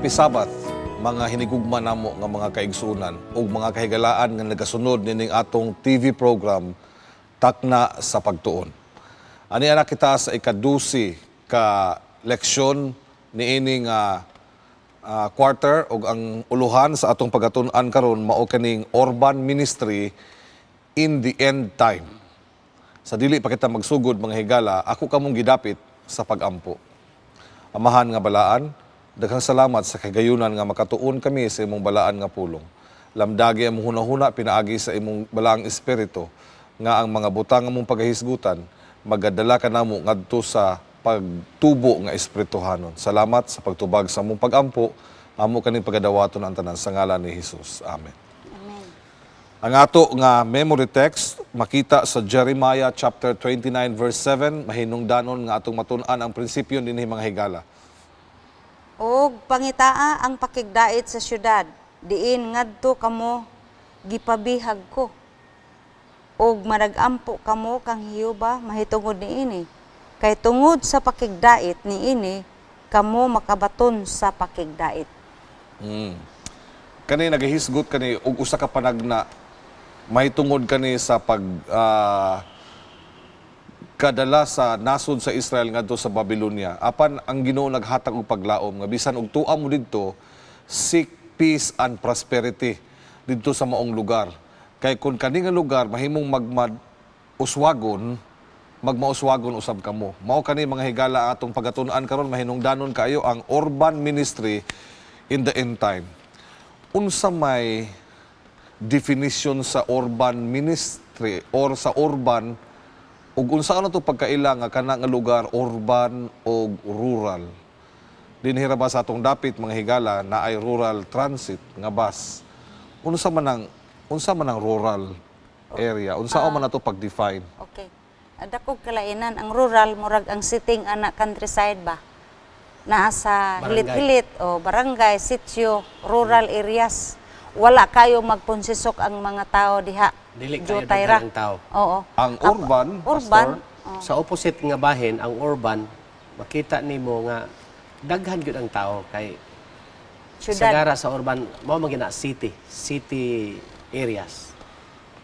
Happy Sabbath, mga hinigugma namo nga mga kaigsunan ug mga kahigalaan nga nagasunod nining atong TV program Takna sa Pagtuon. Ani ana kita sa ikadusi ka leksyon niini nga quarter ug ang uluhan sa atong pagatun-an karon mao kaning Urban Ministry in the End Time. Sa dili pa kita magsugod mga higala, ako kamong gidapit sa pagampo. Amahan nga balaan, daghang salamat sa kagayunan nga makatuon kami sa imong balaan nga pulong. Lamdagi ang huna-huna pinaagi sa imong balaang espiritu nga ang mga butang nga mong paghisgutan magadala ka namo ngadto sa pagtubo nga espirituhanon. Salamat sa pagtubag sa mong pagampo, amo kaning pagadawaton ang tanan sa ngalan ni Hesus. Amen. Ang ato nga memory text makita sa Jeremiah chapter 29 verse 7, mahinungdanon nga atong matun-an ang prinsipyo dinhi mga higala. Og pangitaa ang pakigdait sa syudad, diin ngadto kamo gipabihag ko. Og managampo kamo kang Hiyuba mahitungod niini. Kay tungod sa pakigdait niini, kamo makabaton sa pakigdait. Kani nagahisgot kani og usa ka panagna mahitungod kani sa kadala sa nasod sa Israel ngadto sa Babylonia. Apan ang Ginoo naghatag og paglaom nga bisan og tuwa mo didto, seek peace and prosperity didto sa maong lugar. Kay kung kani nga lugar mahimong magmauswagon usab kamo. Mao kani mga higala atong pagatun-an karon mahinungdanon kaayo ang Urban Ministry in the End Time. Unsa may definition sa urban ministry or sa urban ug unsa ano to pagkaila nga kana nga lugar urban o rural. Dinhira ba sa atong dapit mga higala na ay rural transit nga bus. Unsa man ang rural area? Unsa man nato pag-define? Okay. Adakog kalainan ang rural murag ang sitting ana countryside ba. Naa sa hilit-hilit o barangay, sitio, rural areas. Wala kayo magpunsisok ang mga tao diha. Dili kayo Jutayra. daghan ang tao. Oo. Ang urban, Urban. Sa opposite nga bahin, ang urban, makita nimo nga daghan gyud ang tao kay Syudad. sagara sa urban mao magina city areas.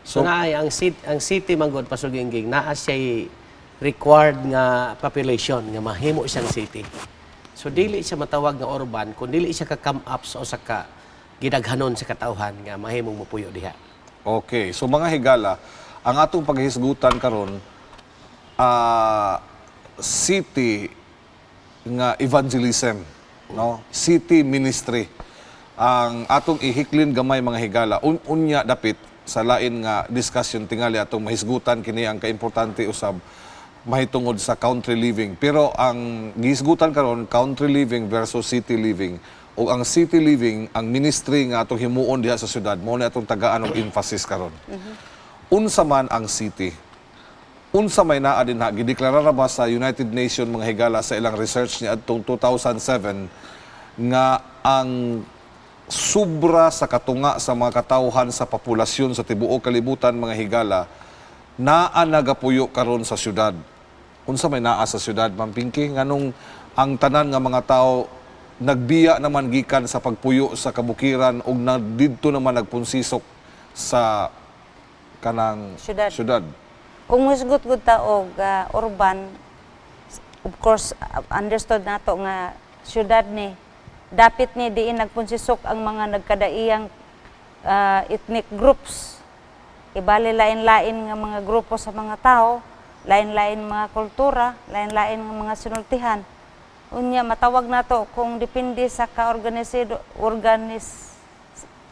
So naay ang city manggod pasuginging naa siya required nga population nga mahimo siyang city. So dili siya matawag nga urban kun dili siya ka come up sa usa ka gidaghanon sa katawhan nga mahimong mupuyo diha. Okay, so mga higala, ang atong paghisgutan karon city nga evangelism, no? City ministry. Ang atong ihiklin gamay mga higala, unya dapit sa lain nga discussion tingali atong mahisgutan kini ang kaimportante usab mahitungod sa country living. Pero ang gihisgutan karon country living versus city living. O ang city living, ang ministry nga atong himuon diha sa syudad, mao ni atong tagaan og emphasis karon. Unsa man ang city? Unsa may naa dinha gideklarara ba sa United Nations mga higala sa ilang research ni adtong 2007 nga ang sobra sa katunga sa mga katawhan sa populasyon sa tibuok kalibutan mga higala naa nagapuyo karon sa syudad. Unsa may naa sa syudad, Ma'am Pinky? Nganong ang tanan nga mga tao nagbiya naman gikan sa pagpuyo sa kabukiran ug didto naman nagpunsisok sa kanang syudad. Kung musgot gud ta og urban, of course understood nato nga syudad ni dapit ni diin nagpunsisok ang mga nagkadaiyang ethnic groups. Ibali lain-lain nga mga grupo sa mga tao, lain-lain mga kultura, lain-lain nga mga sinultihan. Unya matawag nato kung depende sa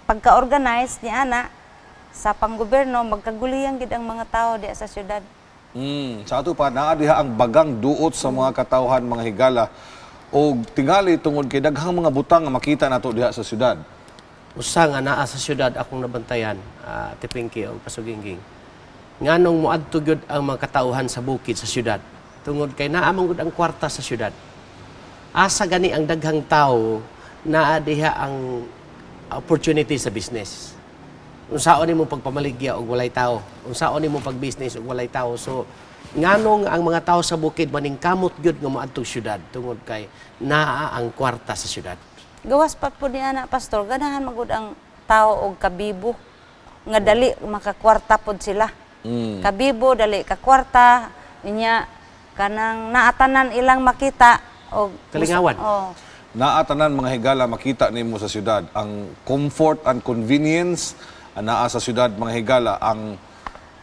pagka-organize ni ana sa panggobyerno magkaguliyang gid ang mga tao diha sa syudad. Sa ato pa naa diha ang bagang duot sa mga katawhan mga higala og tingali tungod kay daghang mga butang nga makita nato diha sa syudad. Usa nga naa sa syudad akong nabantayan, Tipinki o Pasuginging. Nganong moadto gyud ang mga katawhan sa bukid sa syudad. Tungod kay naa man gud ang kwarta sa syudad. Asa gani ang daghang tao naa diha ang opportunity sa business. Unsaon nimo pagpamaligya og walay tao, unsaon nimo pag-business og walay tao. So nganong ang mga tao sa bukid maningkamot gyud nga moadtong syudad tungod kay naa ang kwarta sa syudad. Gawas pa po niya na pastor, ganahan magud ang tao og kabibo nga dali makakwarta pod sila. Kabibo dali ka kwarta niya kanang naatanan ilang makita og Kalingawan. Oh. Naatanan mga higala makita nimo sa syudad ang comfort and convenience naa sa syudad mga higala ang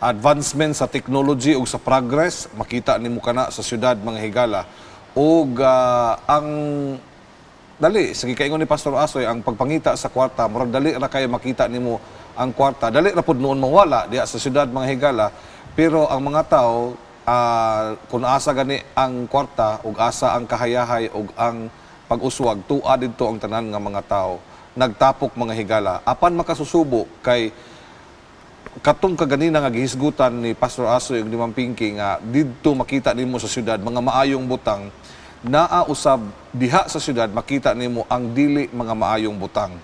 advancement sa technology ug sa progress makita nimo kana sa syudad mga higala ug ang dali sige kaingon ni Pastor Asoy ang pagpangita sa kwarta murag dali ra kay makita nimo ang kwarta dali ra pud noon mawala diha sa syudad mga higala pero ang mga tao kung asa gani ang kwarta ug asa ang kahayahay ug ang pag-uswag tuwa didto ang tanan nga mga tao nagtapok mga higala apan makasusubo kay katong kaganina nga gihisgutan ni Pastor Asoy ug ni Ma'am Pinky nga didto makita nimo sa syudad mga maayong butang naa usab diha sa syudad makita nimo ang dili mga maayong butang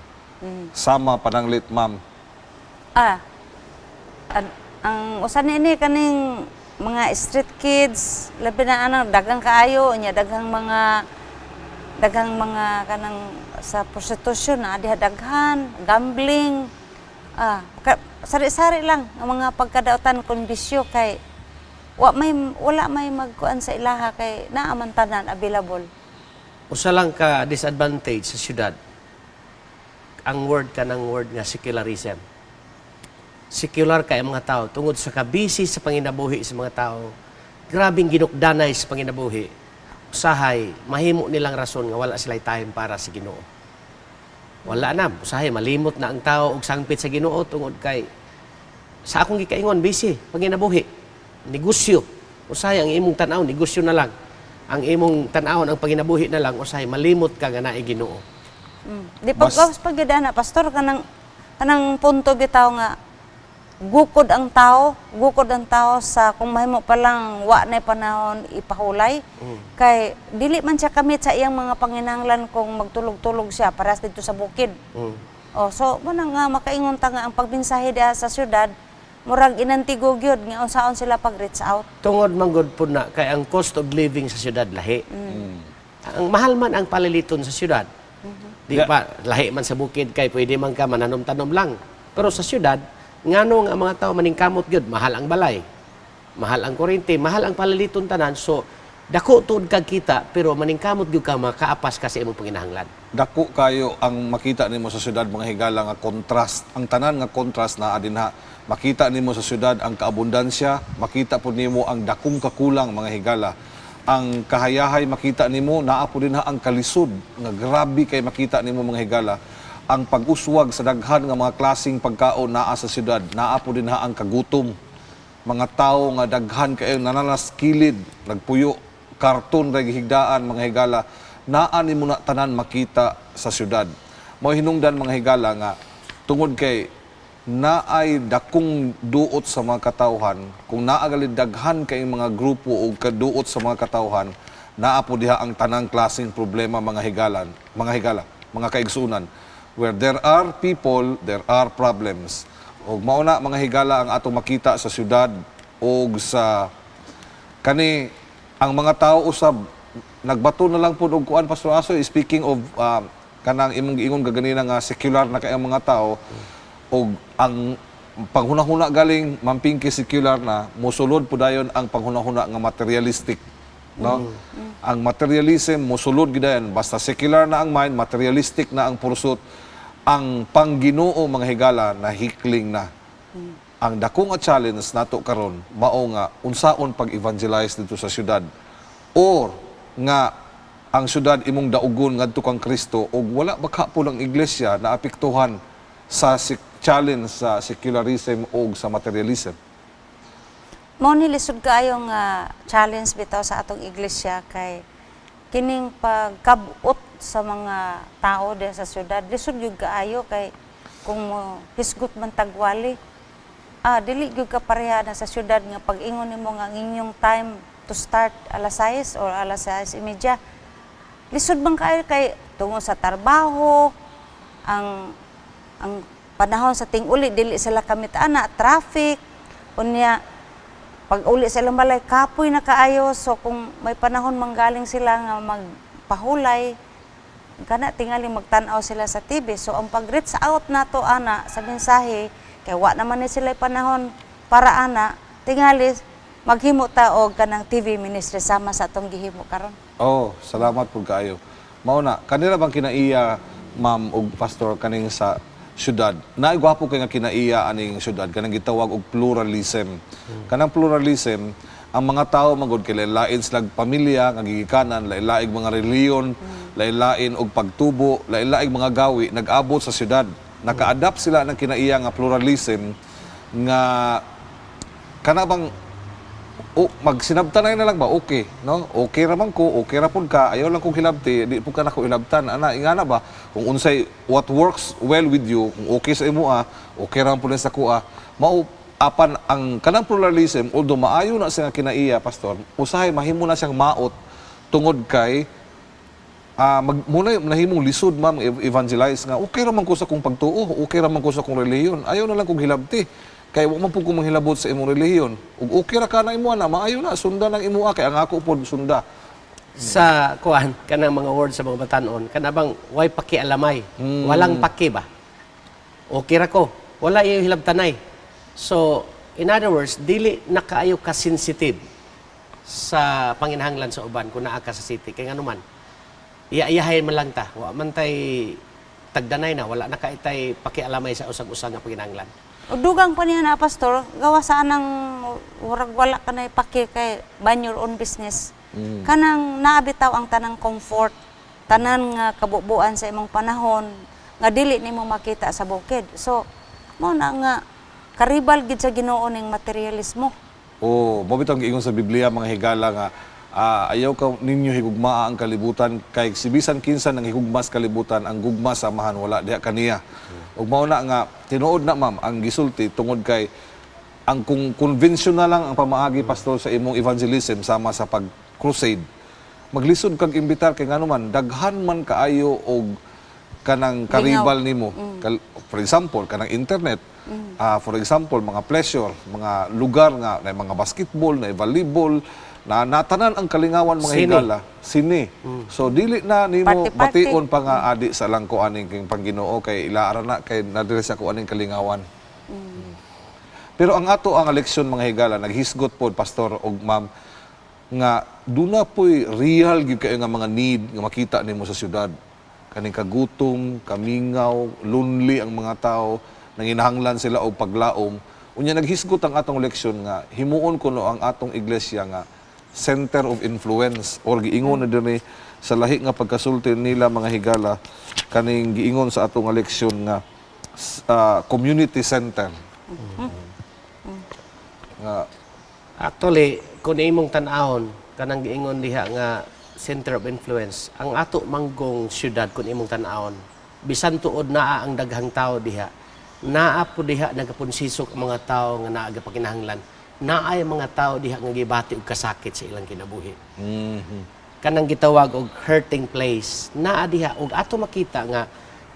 sama pananglit ma'am Ang usan ini kaning mga street kids labi na ano dagang kaayo nya dagang mga kanang sa prostitution na diha daghan gambling sari-sari lang ang mga pagkadaotan kon bisyo kay wala may magkuan sa ilaha kay naa man tanan available. Usa lang ka disadvantage sa syudad. Ang word nga secularism. Secular kay ang mga tao tungod sa kabisi sa panginabuhi sa mga tao. Grabing ginukdanay sa panginabuhi. Usahay mahimo nilang rason nga wala sila time para sa Ginoo. Wala na, usahay malimot na ang tao og sangpit sa Ginoo tungod kay sa akong gikaingon busy panginabuhi. Negosyo. Usahay ang imong tan-aw negosyo na lang. Ang imong tan-awon ang panginabuhi na lang usahay malimot ka nga naay Ginoo. Di pagkawas pagidana pastor kanang punto bitaw nga gukod ang tao sa kung mahimo pa lang wa na panahon ipahulay kay dili man siya kamit sa iyang mga panginahanglan kung magtulog-tulog siya para dito sa bukid. So mo nga makaingon ta nga ang pagmensahe diha sa syudad murag inantigo gyud nga unsaon sila pag-reach out. Tungod manggod po na kay ang cost of living sa syudad lahi. Ang mahal man ang paliliton sa syudad. Di pa lahi man sa bukid kay pwede man ka mananom-tanom lang. Pero sa syudad ngano nga ang mga tao maningkamot gyud mahal ang balay. Mahal ang kuryente, mahal ang paliliton tanan. So dako tuod kag kita pero maningkamot gyud ka makaapas ka sa imong panginahanglan. dako kayo ang makita nimo sa syudad mga higala nga contrast ang tanan nga contrast naa dinha makita nimo sa syudad ang kaabundansya makita pud nimo ang dakong kakulang mga higala ang kahayahay makita nimo naa pud dinha ang kalisod nga grabe kay makita nimo mga higala ang pag-uswag sa daghan nga mga klaseng pagkaon naa sa syudad naa pud dinha ang kagutom mga tao nga daghan kayo nananas kilid nagpuyo karton ra gihigdaan mga higala naa nimo na tanan makita sa syudad mao hinungdan mga higala nga tungod kay naay dakong duot sa mga katawhan kung naa galid daghan kay mga grupo o kaduot sa mga katawhan naa po diha ang tanang klaseng problema mga higala mga kaigsunan where there are people there are problems og mauna mga higala ang atong makita sa syudad og sa kani ang mga tao usab nagbato na lang po og kuan Pastor Asoy speaking of kanang imong giingon gaganina nga secular na kay ang mga tao og ang panghuna-huna galing mampingki secular na mosulod po dayon ang panghuna-huna nga materialistic no ang materialism mosulod gidayon basta secular na ang mind materialistic na ang pursuit ang pangginoo mga higala na hikling na ang dako nga challenge nato karon mao nga unsaon pag-evangelize dito sa syudad or nga ang syudad imong daugon ngadto kang Kristo ug wala baka po ang iglesia na apektuhan sa challenge sa secularism o sa materialism. Mao ni lisod kaayong challenge bitaw sa atong iglesia kay kining pagkabut sa mga tao diha sa syudad lisod gyud kaayo kay kung hisgot man tagwali dili gyud ka pareha na sa syudad nga pag-ingon nimo nga ang inyong time to start alas 6 or alas 6:30 lisod man kaayo kay tungod sa trabaho ang panahon sa ting-uli dili sila kamit ana traffic unya pag uli sa ilang balay kapoy na kaayo so kung may panahon manggaling sila nga magpahulay kana tingali magtan-aw sila sa TV. So ang pag-reach out nato ana sa mensahe kay wa naman ni sila panahon para ana tingali maghimo ta og kanang TV ministry sama sa atong gihimo karon. Oh, salamat po kaayo. Mao na, kanila bang kinaiya, ma'am ug pastor, kaning sa syudad? Naigwapo kay nga kinaiya aning syudad, kanang gitawag og pluralism. Kanang pluralism, ang mga tao magod kay lain silang pamilya, nga gigikanan, lain-laing mga reliyon, lain-lain og pagtubo, lain-laing mga gawi, nag-abot sa syudad. Naka-adapt sila ng kinaiya nga pluralism nga kana bang magsinabtanay na lang ba? Okay, no? Okay raman ko, okay ra pud ka, ayaw lang kong hilabti, di po ka na ko hilabtan. Ana, ingana ba? Kung unsay, what works well with you, kung okay sa imo okay raman po sa kuha, apan ang kanang pluralism, although maayo na siya kinaiya, pastor, usahay, mahimo na siyang maot tungod kay, muna nahimong lisod, ma'am, evangelize nga, okay raman ko sa kong pagtuo, okay raman ko sa kong reliyon, ayaw na lang kong hilabti. Kaya wa man po kung manghilabot sa imong relihiyon. Ug okay ra ka na imo na, maayo na, sunda ng imo kay ang ako po sunda. Sa kuan kanang mga words sa mga batanon, kana bang way pakialamay, walang paki ba? Okay ra ko, wala iyo hilabtanay. So, in other words, dili na kaayo ka sensitive sa panginahanglan sa uban kung naa ka sa city kay nganuman. Iya-iyahay man lang ta, wa man tay tagdanay na, wala na kaitay pakialamay sa usag-usag nga panginahanglan. O dugang pa niya na, pastor, gawa sa anang wala ka na ipaki kay ban your own business. Kanang naabitaw ang tanang comfort, tanan nga kabubuan sa imong panahon, nga dili nimo makita sa bukid. So, mo na nga, karibal gid sa Ginoo ning materialismo. Oh, mabitang giingon sa Biblia mga higala nga ayaw ka ninyo higugmaa ang kalibutan kay sibisan kinsa nang higugmas kalibutan ang gugma samahan wala diha kaniya. Ug mao na nga tinuod na ma'am ang gisulti tungod kay ang kung conventional lang ang pamaagi pastor sa imong evangelism sama sa pag-crusade. Maglisod kag imbitar kay nganuman daghan man kaayo og kanang karibal nimo. For example, kanang internet. For example, mga pleasure, mga lugar nga na mga basketball, na volleyball, na natanan ang kalingawan mga Sine. higala. Sine. So dili na nimo Party-party. bation pa nga adi sa lang ko aning king Pangginoo kay ilaara na kay nadiri sa ko aning kalingawan. Pero ang ato ang leksyon mga higala naghisgot pod pastor og ma'am nga duna poy real gyud kayo nga mga need nga makita nimo sa syudad. Kaning kagutom, kamingaw, lonely ang mga tao, nanginahanglan sila og paglaom. Unya naghisgot ang atong leksyon nga himuon kuno ang atong iglesia nga center of influence or giingon na dinhi sa lahi nga pagkasulti nila mga higala kaning giingon sa atong leksyon nga community center. Nga Actually, kung imong tan-awon kanang giingon diha nga center of influence, ang ato manggong syudad kung imong tan-awon, bisan tuod naa ang daghang tao diha, naa po diha nagapunsisok ang mga tao nga naa gapakinahanglan, naay mga tao diha nga gibati og kasakit sa ilang kinabuhi. Kanang gitawag og hurting place, naa diha og ato makita nga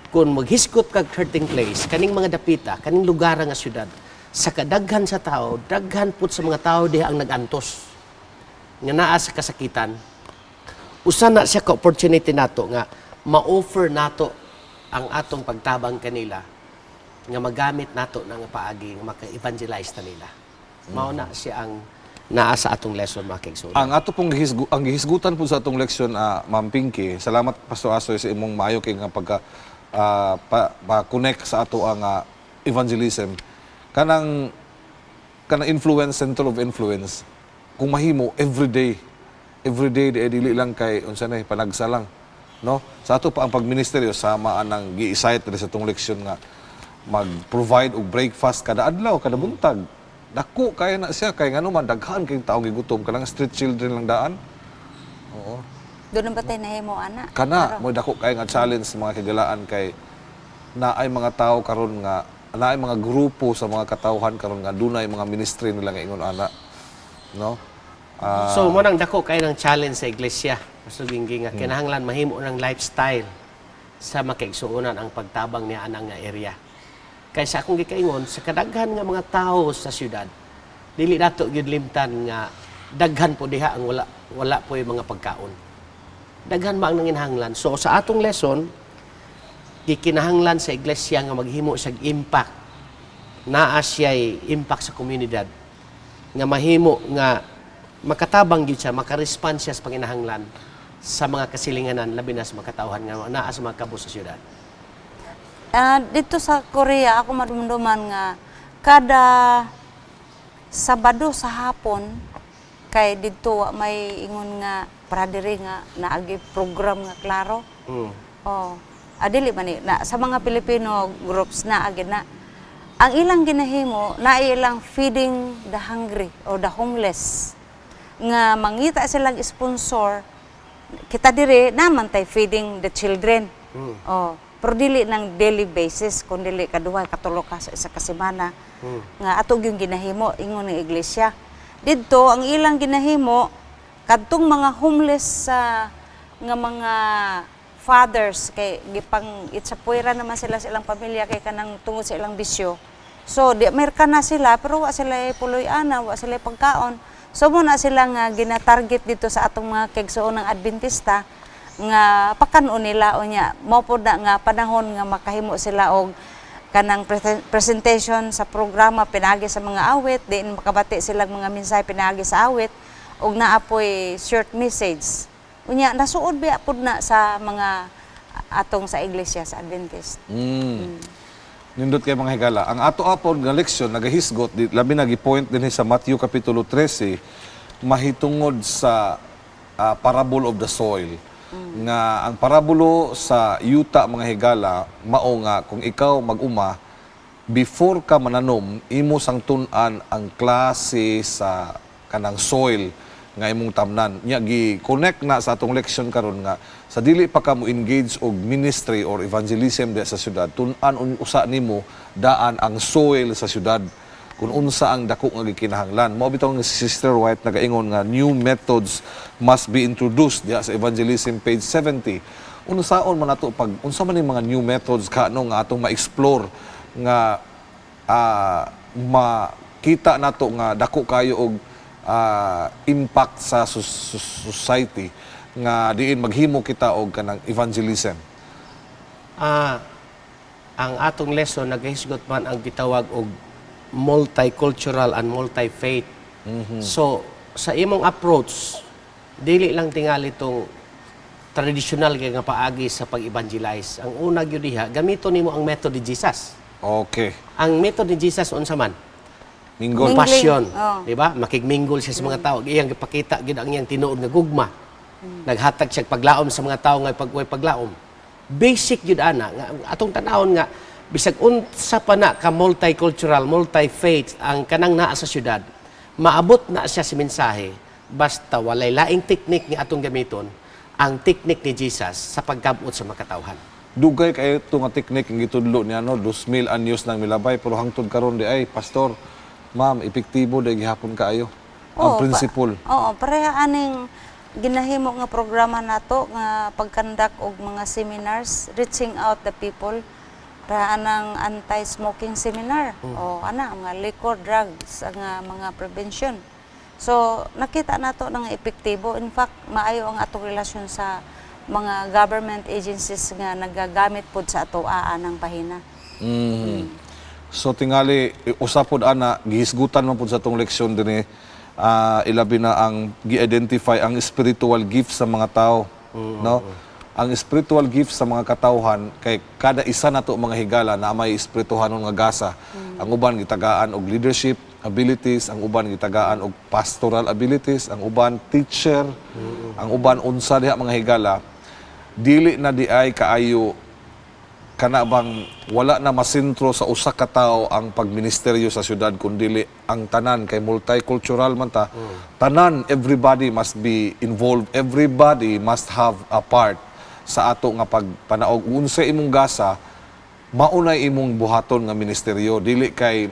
kung maghisgot kag hurting place, kaning mga dapita, kaning lugar nga syudad, sa kadaghan sa tao, daghan pud sa mga tao diha ang nagantos nga naa sa kasakitan. Usa na siya ka opportunity nato nga ma-offer nato ang atong pagtabang kanila nga magamit nato na nga paagi nga maka-evangelize ta nila. Mao na siya ang naa sa atong lesson mga kaigsoon. ang ato pong ang gihisgutan po sa atong leksyon Ma'am Pinky. Salamat Pastor Asoy sa imong maayo kay nga pagka pa-connect sa ato ang evangelism. Kanang influence, center of influence. Kung mahimo everyday di dili lang kay unsa na panagsa lang, no? Sa ato pa ang pagministeryo sama anang gi-excite sa atong leksyon nga mag-provide og breakfast kada adlaw, kada buntag. Dako kaya na siya kay ngano man daghan kay tawo gigutom kanang street children lang daan. Oo. Doon ba tayo nahimo, ana? Kana mo dako kay nga challenge sa mga kagalaan kay naay mga tao karon nga naay mga grupo sa mga katawhan karon nga dunay mga ministry nila nga ingon ana, no? So mo nang dako kay ng challenge sa iglesia. Pasuging nga kinahanglan mahimo ng lifestyle sa makaigsuonan ang pagtabang niya anang nga area. Kaysa akong gikaingon sa kadaghan nga mga tao sa syudad, dili nato gyud limtan nga daghan po diha ang wala po yung mga pagkaon. Daghan ba ang nanginhanglan? So sa atong lesson, gikinahanglan sa iglesia nga maghimo sa impact. Naa siya'y impact sa komunidad. Nga mahimo nga makatabang gyud siya, makarespond siya sa panginahanglan sa mga kasilinganan, labi na sa mga katawhan nga naa sa mga kabus sa syudad. Dito sa Korea, ako madumduman nga kada Sabado sa hapon kay dito may ingon nga para diri nga naagi program nga klaro. Oh, adili man ni na sa mga Pilipino groups na agad na ang ilang ginahimo na ilang feeding the hungry or the homeless nga mangita silang sponsor kita diri naman tay feeding the children. Oh, pero dili ng daily basis kun dili kaduha katulo ka sa isa ka semana. Nga atog yung ginahimo ingon ng iglesia. Didto ang ilang ginahimo kadtong mga homeless nga mga fathers kay gipang itsapuira naman sila sa ilang pamilya kay kanang tungod sa ilang bisyo. So di Amerika na sila pero wa sila puloy-ana, wa sila pagkaon. So mo na sila nga gina-target dito sa atong mga kaigsuon ng Adventista nga pakanon nila unya mao pod na nga panahon nga makahimo sila og kanang presentation sa programa pinagi sa mga awit, diin makabati silang mga mensahe pinagi sa awit ug naapoy short message. Unya nasuod ba pud na sa mga atong sa iglesia sa Adventist. Nindot kay mga higala. Ang ato apod nga leksyon nagahisgot labi na gi-point din sa Matthew kapitulo 13 mahitungod sa parable of the soil. Nga ang parabulo sa yuta mga higala mao nga kung ikaw mag-uma before ka mananom imo sang tun-an ang klase sa kanang soil nga imong tamnan nya gi-connect na sa atong leksyon karon nga sa dili pa ka mo engage og ministry or evangelism di sa syudad tun-an usa nimo daan ang soil sa syudad kung unsa ang dako nga gikinahanglan. Mao bitaw nga si Sister White nagaingon nga new methods must be introduced diha sa evangelism page 70. Unsaon man nato pag unsa man ning mga new methods kaano nga atong ma-explore nga makita nato nga dako kayo og impact sa society nga diin maghimo kita og kanang evangelism. Ang atong lesson nagahisgot man ang gitawag og multicultural and multi-faith. So, sa imong approach, dili lang tingali itong traditional kay nga paagi sa pag-evangelize. Ang una gyud diha, gamiton nimo ang method ni Jesus. Okay. Ang method ni Jesus unsa man? Mingle. Compassion, Oh. di ba? Makigmingle siya sa mga tao. Iyang gipakita gid ang iyang tinuod nga gugma. Naghatag siya paglaom sa mga tao nga pagway paglaom. Basic gyud ana nga atong tan-awon nga bisag unsa pa na ka multicultural, multi-faith ang kanang naa sa syudad, maabot na siya si mensahe basta walay laing teknik ni atong gamiton ang teknik ni Jesus sa pagkabot sa makatawhan. Dugay kayo ito nga teknik ang gitudlo niya, no? 2,000 anyos nang milabay, pero hangtod karon di ay, pastor, ma'am, epektibo dahil gihapon kaayo. Ang principle. Oo, pareha aning ginahimo nga programa nato nga pagkandak og mga seminars, reaching out the people, para anang anti-smoking seminar, o mga liquor, drugs, nga mga prevention. So, nakita nato ng epektibo. In fact, maayo ang atong relasyon sa mga government agencies nga nagagamit pod sa ato ng pahina. So tingali usapod ana gihisgutan man pud sa tong leksyon dinhi ilabi na ang gi-identify ang spiritual gift sa mga tao, no? Ang spiritual gift sa mga katawhan kay kada isa nato mga higala na may espirituhanon nga gasa. Ang uban gitagaan og leadership abilities, ang uban gitagaan og pastoral abilities, ang uban teacher, ang uban unsa diha mga higala. Dili na di ay kaayo kana bang wala na masentro sa usa ka tawo ang pagministeryo sa syudad kundi ang tanan kay multicultural man ta. Tanan, everybody must be involved, everybody must have a part sa ato nga pagpanaog. Unsa imong gasa maunay imong buhaton nga ministeryo, dili kay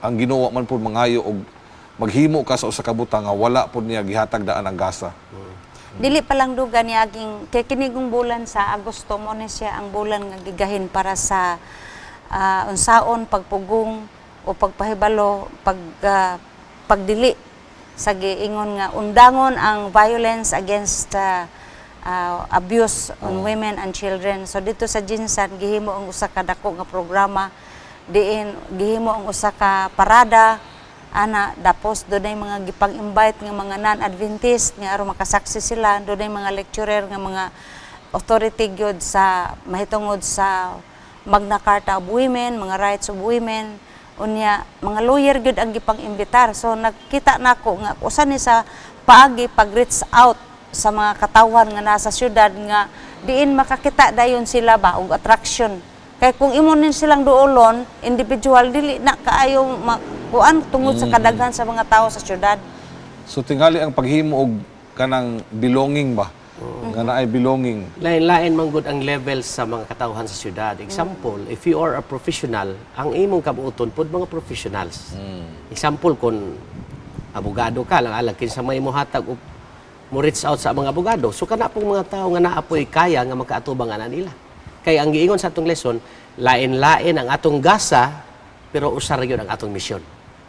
ang Ginoo man pud mangayo og maghimo ka sa usa ka butang nga wala pud niya gihatag daan ang gasa. Dili pa lang duga ni aging kay kinigong bulan sa Agosto mo ni siya ang bulan nga gigahin para sa unsaon pagpugong o pagpahibalo pagdili sa giingon nga undangon ang violence against abuse on women and children. So dito sa Jinsan gihimo ang usa ka dako nga programa, diin gihimo ang usa ka parada ana, tapos dunay mga gipang-invite nga mga non-Adventist nga aron makasaksi sila, dunay mga lecturer nga mga authority gyud sa mahitungod sa Magna Carta of Women, mga rights of women, unya mga lawyer gyud ang gipang-imbitar. So nakita nako nga usa ni sa paagi pag-reach out sa mga katawan nga nasa syudad nga diin makakita dayon sila ba og attraction. Kay kung imo nin silang duolon individual, dili na kaayo kuan tungod sa kadaghan sa mga tawo sa syudad. So tingali ang paghimo og kanang belonging ba? Nga naay belonging. Lain-lain man gud ang level sa mga katawhan sa syudad. Example, if you are a professional, ang imong kabuoton pud mga professionals. Example, kung abogado ka, lang alag kinsa may mo hatag o mo reach out sa mga abogado. So kana pong mga tao nga naapoy kaya nga makaatubang ana nila. Kay ang giingon sa atong lesson, lain-lain ang atong gasa, pero usar gyud ang atong misyon.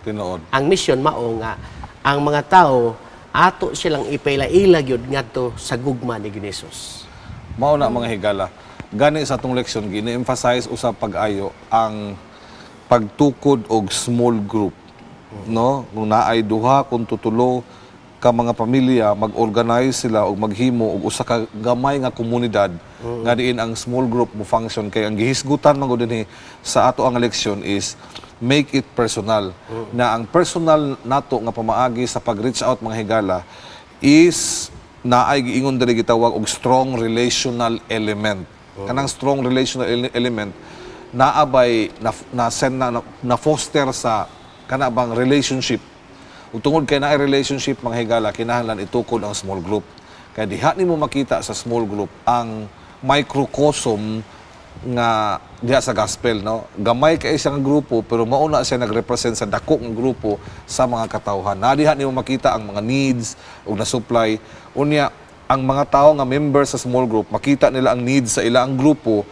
Tinuod. Ang misyon mao nga ang mga tao ato silang ipailaila gyud ngadto sa gugma ni Hesus. Mao na mga higala. Gani sa atong leksyon gini-emphasize usab pag-ayo ang pagtukod og small group. No? Kung naay duha kung tutulo ka mga pamilya, mag-organize sila o maghimo og usa ka gamay nga komunidad nga diin ang small group mo function. Kay ang gihisgutan man gud dinhi sa ato ang leksyon is make it personal. Na ang personal nato nga pamaagi sa pag-reach out mga higala is naay giingon diri gitawag og strong relational element. Kanang strong relational element naabay na foster sa kanabang relationship. Ug tungod kay naay relationship mga higala, kinahanglan itukod ang small group. Kaya diha nimo makita sa small group ang microcosm nga diha sa gospel, no? Gamay kay isang grupo pero mauna siya nagrepresent sa dako nga grupo sa mga katawhan. Na diha nimo makita ang mga needs ug na supply. Unya ang mga tao nga member sa small group, makita nila ang needs sa ilang grupo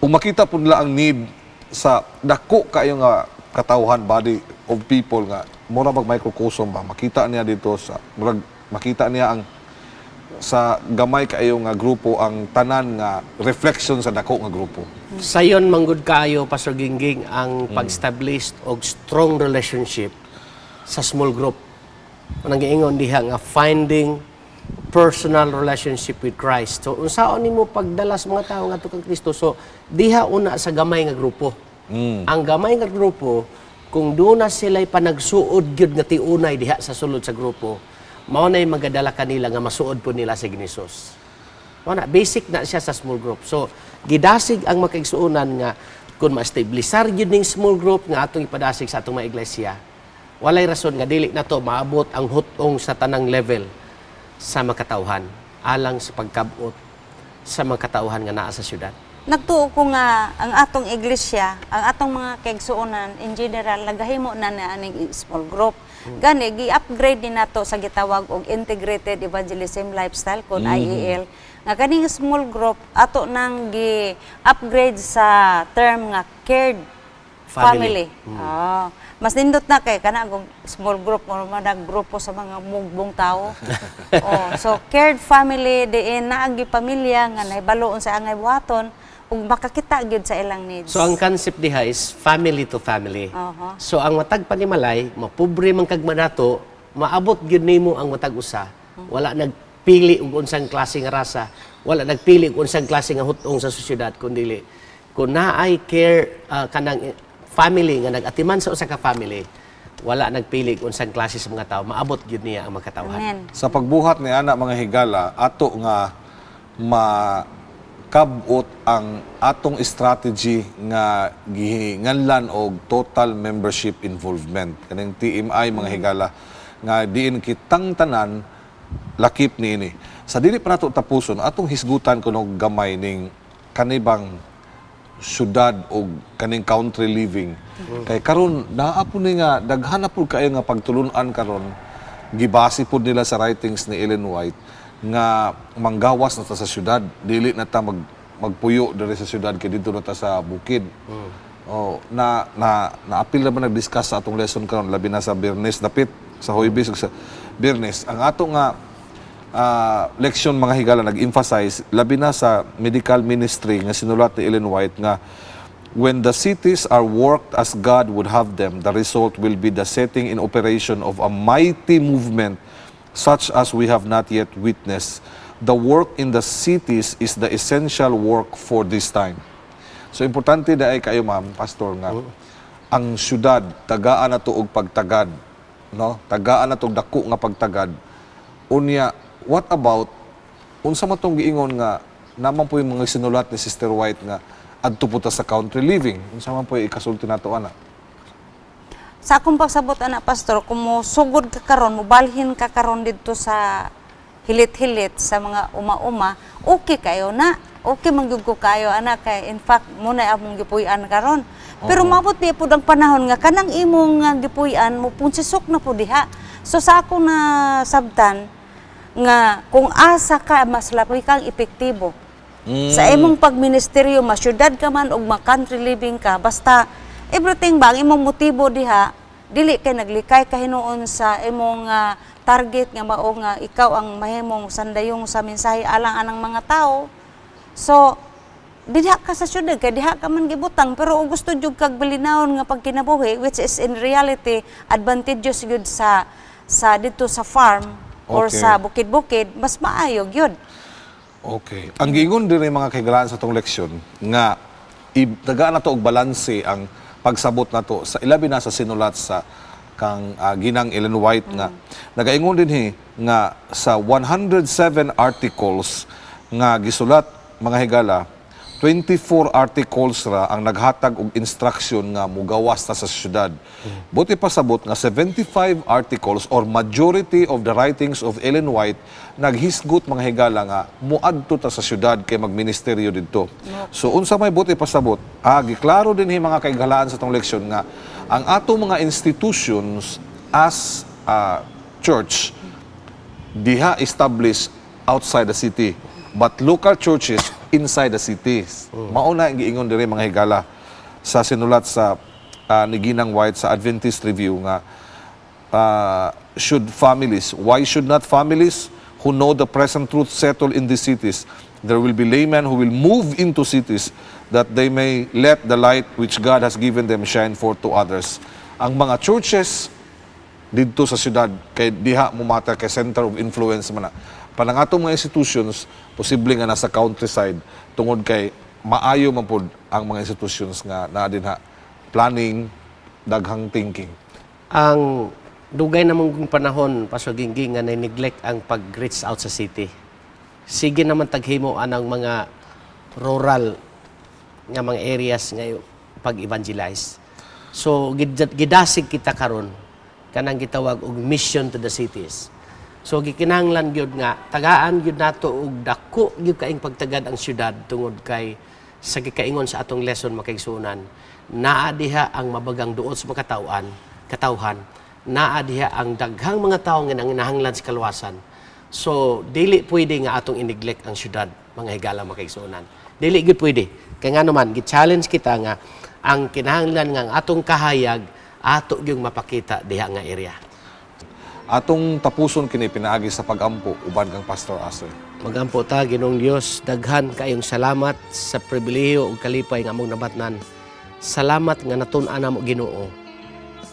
ug makita pud nila ang need sa dako kayo nga katawhan, body of people nga mura mag microcosm ba, makita niya dito sa makita niya ang sa gamay kaayo nga grupo ang tanan nga reflection sa dako nga grupo. Sayon manggod kaayo Pastor Gingging ang pag-establish og strong relationship sa small group. Anang giingon diha nga finding personal relationship with Christ. So unsaon nimo pagdala sa mga tawo ngadto kang Kristo? So diha una sa gamay nga grupo. Ang gamay nga grupo kung doon na sila'y panagsuod gyud nga tiunay diha sa sulod sa grupo, mao na'y magadala kanila nga masuod po nila sa Hesus. Mao na basic na siya sa small group. So gidasig ang makaigsuonan nga kung ma-establisar gyud ning small group nga atong ipadasig sa atong mga iglesia, walay rason nga dili nato maabot ang hutong sa tanang level sa makatawhan alang sa pagkabot sa makatawhan nga naa sa syudad. Nagtuo ko nga ang atong iglesia, ang atong mga kaigsuonan in general nagahimo na aning small group. Gani gi-upgrade din nato sa gitawag og integrated evangelism lifestyle kun IEL. Nga kaning small group ato nang gi-upgrade sa term nga cared family. Mas nindot na kay kana og small group o manag grupo sa mga mugbong tao. So cared family diin naa gi pamilya nga nahibaloon sa angay buhaton ug makakita gyud sa ilang needs. So ang concept diha is family to family. So ang matag panimalay, mapobre man kag manato, maabot gyud nimo ang matag usa. Wala nagpili og unsang klase nga rasa, wala nagpili og unsang klase nga hutong sa sosyedad kundi kun naay care kanang family nga nagatiman sa usa ka family, wala nagpili og unsang klase sa mga tawo, maabot gyud niya ang makatawhan. Amen. Sa pagbuhat ni ana mga higala, ato nga makabot ang atong strategy nga gihinganlan og total membership involvement. Kaning TMI mga higala nga diin kitang tanan lakip niini. Sa dili pa nato tapuson, atong hisgutan kuno gamay ning kanibang syudad o kaning country living. Kay karon naa po ni nga daghan na pud kayo nga pagtulunan karon gibase pud nila sa writings ni Ellen White nga manggawas na ta sa syudad, dili na ta magpuyo diri sa syudad kay dito na ta sa bukid. Naapil na ba nag-discuss sa atong lesson karon labi na sa Biyernes dapit sa Huwebes ug sa Biyernes ang ato nga leksyon mga higala nag-emphasize labi na sa medical ministry nga sinulat ni Ellen White nga when the cities are worked as God would have them, the result will be the setting in operation of a mighty movement such as we have not yet witnessed. The work in the cities is the essential work for this time. So importante na ay kayo ma'am, pastor nga, ang syudad, tagaan na to og pagtagad, no? Tagaan na to og dako nga pagtagad. Unya, what about, unsa man tong giingon nga, naman po yung mga sinulat ni Sister White nga, adto po ta sa country living. Unsa man po ikasulti nato ana? Sa akong pagsabot ana pastor, kung mo sugod ka karon, mobalhin ka karon didto sa hilit-hilit sa mga uma-uma, okay kayo na. Okay mangyud ko kayo ana kay in fact muna among gipuy-an karon. Pero mabot di pud ang panahon nga kanang imong gipuy-an mo punsisok na po diha. So sa ako na sabtan nga kung asa ka mas labi kang epektibo. Sa imong pagministeryo, masyudad ka man o ma-country living ka, basta everything ba, ang imong motibo diha, dili kay naglikay kahinuon sa imong target nga mao nga ikaw ang mahimong sandayong sa mensahe alang anang mga tao. So, diha ka sa syudad, kay diha ka man gibutang, pero gusto jud kag balinawon nga pagkinabuhi, which is in reality, advantageous yun sa dito sa farm or Okay. sa bukid-bukid, mas maayog yun. Okay. Ang giingon din mga kahigalaan sa tong leksyon nga tagaan na to og balanse ang pagsabot na to sa ilabi na sa sinulat sa kang ginang Ellen White nga nagaingon din nga sa 107 articles nga gisulat mga higala 24 articles ra ang naghatag og instruction nga mugawas ta sa syudad. Buti pa sabot nga 75 articles or majority of the writings of Ellen White naghisgot mga higala nga muadto ta sa syudad kay magministeryo didto. So unsa may buti pa sabot, giklaro din mga kaigalaan sa tong leksyon nga ang ato mga institutions as church diha established outside the city but local churches inside the cities. Mauna ang giingon diri mga higala sa sinulat sa ni Ginang White sa Adventist Review nga why should not families who know the present truth settle in the cities? There will be laymen who will move into cities that they may let the light which God has given them shine forth to others. Ang mga churches dito sa syudad kay diha mo mata kay center of influence man na. Panang atong mga institutions posible nga nasa countryside tungod kay maayo man pud ang mga institutions nga naa dinha planning daghang thinking. Ang dugay namang panahon pasuginggi nga neglect ang pag-reach out sa city. Sige naman taghimo anang mga rural nga mga areas nga pag-evangelize. So gidasig kita karon kanang gitawag og mission to the cities. So gikinahanglan gyud nga tagaan gyud nato og dako gyud kaing pagtagad ang syudad tungod kay sa gikaingon sa atong lesson makaigsunan naa diha ang mabagang duol sa katawhan naa diha ang daghang mga tawo nga nanginahanglan sa kaluwasan. So dili pwede nga atong ineglect ang syudad mga higala makaigsunan. Dili gyud pwede. Kay nga naman gi-challenge kita nga ang kinahanglan nga ang atong kahayag ato gyud mapakita diha nga area. Atong tapuson kini pinaagi sa pagampo uban kang Pastor Asoy. Magampo ta Ginoong Dios, daghan kayong salamat sa pribilehiyo ug kalipay nga among nabatnan. Salamat nga natun-an namo Ginoo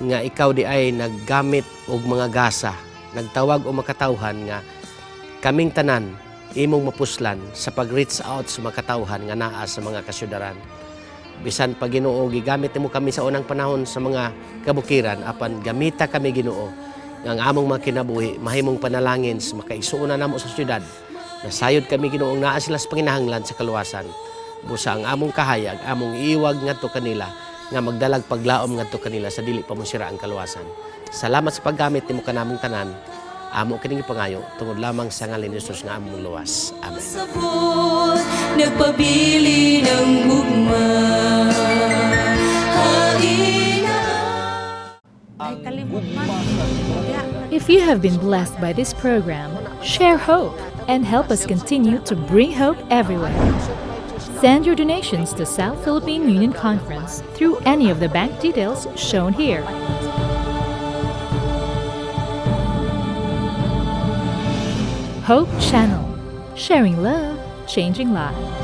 nga ikaw di ay naggamit og mga gasa, nagtawag og makatawhan nga kaming tanan imong mapuslan sa pag-reach out sa makatawhan nga naa sa mga kasyudaran. Bisan pa Ginoo gigamit nimo kami sa unang panahon sa mga kabukiran apan gamita kami Ginoo nga among mga kinabuhi mahimong panalangin sa makaigsuonan namo sa syudad. Nasayod kami Ginoong naa sila sa panginahanglan sa kaluwasan. Busa ang among kahayag, among iwag ngadto kanila nga magdalag paglaom ngadto kanila sa dili pa mo sira ang kaluwasan. Salamat sa paggamit nimo kanamong tanan. Amo kining pangayo tungod lamang sa ngalan ni Jesus nga among luwas. Amen. Sapot, nagpabili ng gugma. Ay, kalimot man. If you have been blessed by this program, share hope and help us continue to bring hope everywhere. Send your donations to South Philippine Union Conference through any of the bank details shown here. Hope Channel. Sharing love, changing lives.